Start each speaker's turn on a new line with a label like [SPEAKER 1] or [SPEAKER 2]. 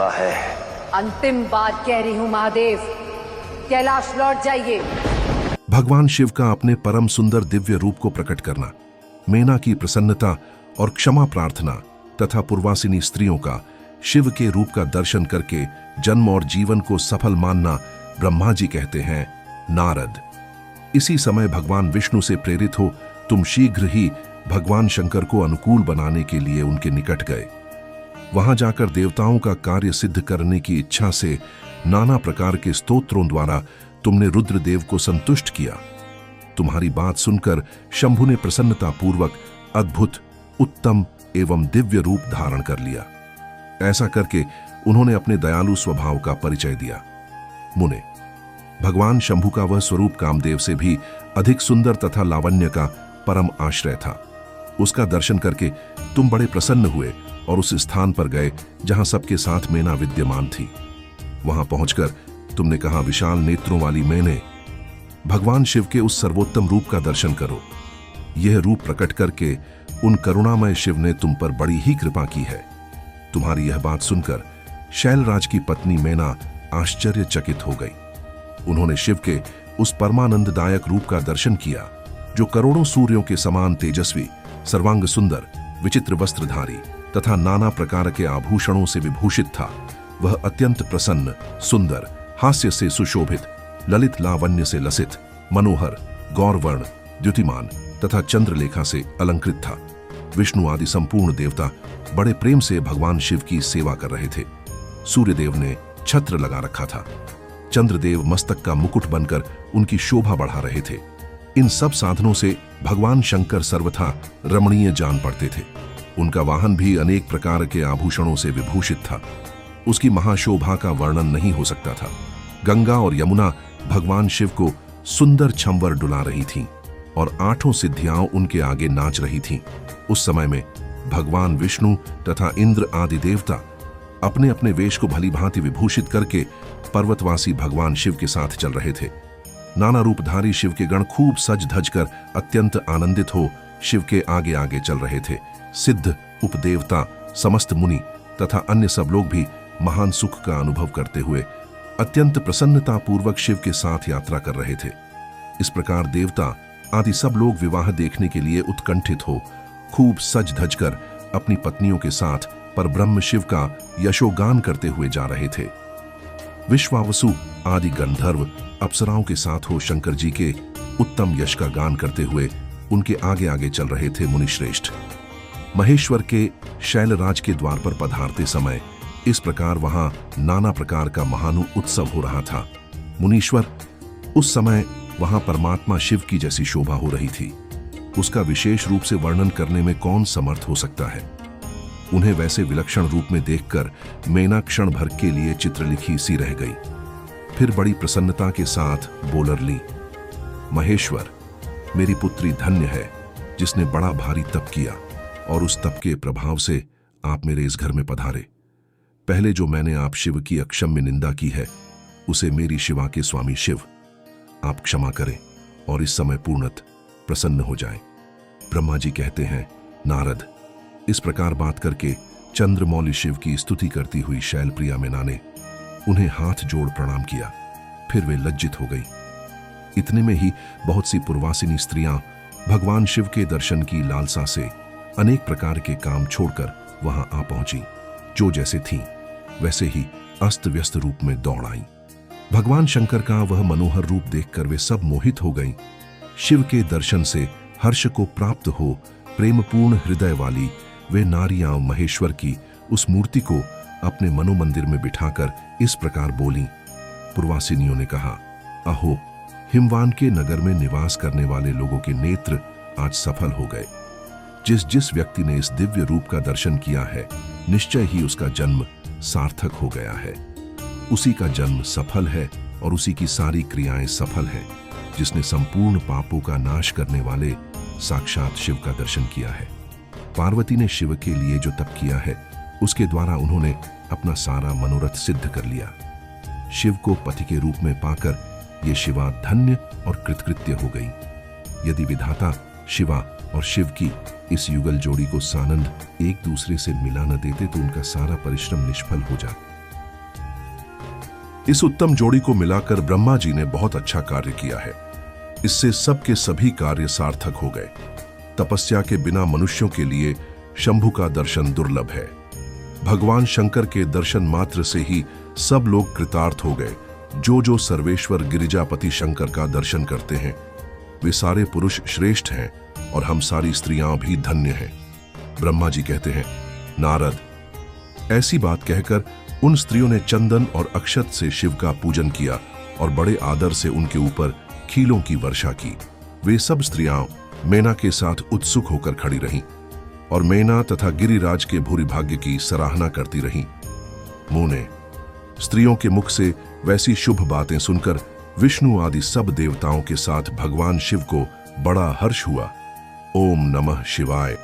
[SPEAKER 1] चुका है।
[SPEAKER 2] अंतिम बार कह रही हूँ महादेव, कैलाश लौट जाइए।
[SPEAKER 3] भगवान शिव का अपने परम सुंदर दिव्य रूप को प्रकट करना, मेना की प्रसन्नता और क्षमा प्रार्थना तथा पूर्वासिनी स्त्रियों का शिव के रूप का दर्शन करके जन्म और जीवन को सफल मानना ब्रह्मा जी कहते हैं नारद। इसी समय भगवान विष्णु से प्रेरित हो तुम शीघ्र ही भगवान शंकर को अनुकूल बनाने के लिए उनके निकट गए। वहां जाकर देवताओं का कार्य सिद्ध करने की इच्छा से नाना प्रकार के स्तोत्रों द्वारा तुमने रुद्रदेव को संतुष्ट किया। तुम्हारी बात सुनकर शंभु ने प्रसन्नतापूर्वक अद्भुत, उत्तम एवं दिव्य रूप धारण कर लिया। ऐसा करके उन्होंने अपने दयालु स्वभाव का परिचय दिया। मुने, भगवान शंभु का वह स्वरूप कामदेव से भी अधिक सुंदर तथा लावण्य का परम आश्रय था। उसका दर्शन करके तुम बड़े प्रसन्न हुए और उस स्थान पर गए जहां सबके साथ मेना विद्यमान थी। वहां पहुंचकर तुमने कहा, विशाल नेत्रों वाली मैंने, भगवान शिव के उस सर्वोत्तम रूप का दर्शन करो। यह रूप प्रकट करके उन करुणामय शिव ने तुम पर बड़ी ही कृपा की है। तुम्हारी यह बात सुनकर शैलराज की पत्नी मैना आश्चर्यचकित हो गई। उन्होंने शिव के उस परमानंददायक रूप का दर्शन किया जो करोड़ों सूर्यों के समान तेजस्वी, सर्वांग सुंदर, विचित्र वस्त्रधारी तथा नाना प्रकार के आभूषणों से विभूषित था। वह अत्यंत प्रसन्न, सुंदर, हास्य से सुशोभित, ललित लावण्य से लसित, मनोहर, गौरवर्ण, द्युतिमान तथा चंद्रलेखा से अलंकृत था। विष्णु आदि संपूर्ण देवता बड़े प्रेम से भगवान शिव की सेवा कर रहे थे। सूर्यदेव ने छत्र लगा रखा था। चंद्रदेव मस्तक का मुकुट बनकर उनकी शोभा बढ़ा रहे थे। इन सब साधनों से भगवान शंकर सर्वथा रमणीय जान पड़ते थे। उनका वाहन भी अनेक प्रकार के आभूषणों से विभूषित था। उसकी महाशोभा का वर्णन नहीं हो सकता था। गंगा और यमुना भगवान शिव को सुंदर छंवर डुला रही थीं और आठों सिद्धियां उनके आगे नाच रही थीं। उस समय में भगवान विष्णु तथा इंद्र आदि देवता अपने अपने वेश को भली भांति विभूषित करके पर्वतवासी भगवान शिव के साथ चल रहे थे। नाना रूपधारी शिव के गण खूब सज धज कर अत्यंत आनंदित हो शिव के आगे आगे चल रहे थे। सिद्ध, उपदेवता, समस्त मुनि तथा अन्य सब लोग भी महान सुख का अनुभव करते हुए अत्यंत प्रसन्नता पूर्वक शिव के साथ यात्रा कर रहे थे। इस प्रकार देवता आदि सब लोग विवाह देखने के लिए उत्कंठित हो खूब सज धज कर अपनी पत्नियों के साथ परब्रह्म शिव का यशोगान करते हुए जा रहे थे। विश्वावसु आदि गंधर्व अप्सराओं के साथ हो शंकर जी के उत्तम यश का गान करते हुए उनके आगे आगे चल रहे थे मुनिश्रेष्ठ। महेश्वर के शैलराज के द्वार पर पधारते समय इस प्रकार वहां नाना प्रकार का महानु उत्सव हो रहा था। मुनीश्वर, उस समय वहां परमात्मा शिव की जैसी शोभा हो रही थी। उसका विशेष रूप से वर्णन करने में कौन समर्थ हो सकता है। उन्हें वैसे विलक्षण रूप में देखकर मेना क्षण भर के लिए चित्रलिखी सी रह गई। फिर बड़ी प्रसन्नता के साथ बोलर ली, महेश्वर, मेरी पुत्री धन्य है जिसने बड़ा भारी तप किया और उस तप के प्रभाव से आप मेरे इस घर में पधारे। पहले जो मैंने आप शिव की अक्षम्य निंदा की है उसे मेरी शिवा के स्वामी शिव आप क्षमा करें और इस समय पूर्णत प्रसन्न हो जाएं। ब्रह्मा जी कहते हैं, नारद, इस प्रकार बात करके चंद्रमौली शिव की स्तुति करती हुई शैलप्रिया मेना ने उन्हें हाथ जोड़ प्रणाम किया। फिर वे लज्जित हो गई। इतने में ही बहुत सी पूर्वासिनी स्त्रियां भगवान शिव के दर्शन की लालसा से अनेक प्रकार के काम छोड़कर वहां आ पहुंची। जो जैसे थीं वैसे ही अस्त व्यस्त रूप में दौड़ आईं। भगवान शंकर का वह मनोहर रूप देखकर वे सब मोहित हो गईं। शिव के दर्शन से हर्ष को प्राप्त हो प्रेमपूर्ण हृदय वाली वे नारियां महेश्वर की उस मूर्ति को अपने मनोमंदिर में बिठाकर इस प्रकार बोलीं। पूर्वासिनियों ने कहा, अहो, हिमवान के नगर में निवास करने वाले लोगों के नेत्र आज सफल हो गए। जिस जिस व्यक्ति ने इस दिव्य रूप का दर्शन किया है निश्चय ही उसका जन्म सार्थक हो गया है। उसी का जन्म सफल है और उसी की सारी क्रियाएं सफल हैं। जिसने संपूर्ण पापों का नाश करने वाले साक्षात शिव का दर्शन किया है। पार्वती ने शिव के लिए जो तप किया है उसके द्वारा उन्होंने अपना सारा मनोरथ सिद्ध कर लिया। शिव को पति के रूप में पाकर ये शिवा धन्य और कृतकृत्य हो गई। यदि विधाता शिवा और शिव की इस युगल जोड़ी को सानंद एक दूसरे से मिला न देते तो उनका सारा परिश्रम निष्फल हो जाता। इस उत्तम जोड़ी को मिलाकर ब्रह्मा जी ने बहुत अच्छा कार्य किया है। इससे सबके सभी कार्य सार्थक हो गए। तपस्या के बिना मनुष्यों के लिए शंभु का दर्शन दुर्लभ है। भगवान शंकर के दर्शन मात्र से ही सब लोग कृतार्थ हो गए। जो सर्वेश्वर गिरिजापति शंकर का दर्शन करते हैं वे सारे पुरुष श्रेष्ठ हैं और हम सारी स्त्रियां भी धन्य हैं। ब्रह्मा जी कहते हैं, नारद, ऐसी बात कहकर उन स्त्रियों ने चंदन और अक्षत से शिव का पूजन किया और बड़े आदर से उनके ऊपर खीलों की वर्षा की। वे सब स्त्रियां मैना के साथ उत्सुक होकर खड़ी रहीं और मैना तथा गिरिराज के भूरि भाग्य की सराहना करती रहीं। मुने स्त्रियों के मुख से वैसी शुभ बातें सुनकर विष्णु आदि सब देवताओं के साथ भगवान शिव को बड़ा हर्ष हुआ। ओम नमः शिवाय।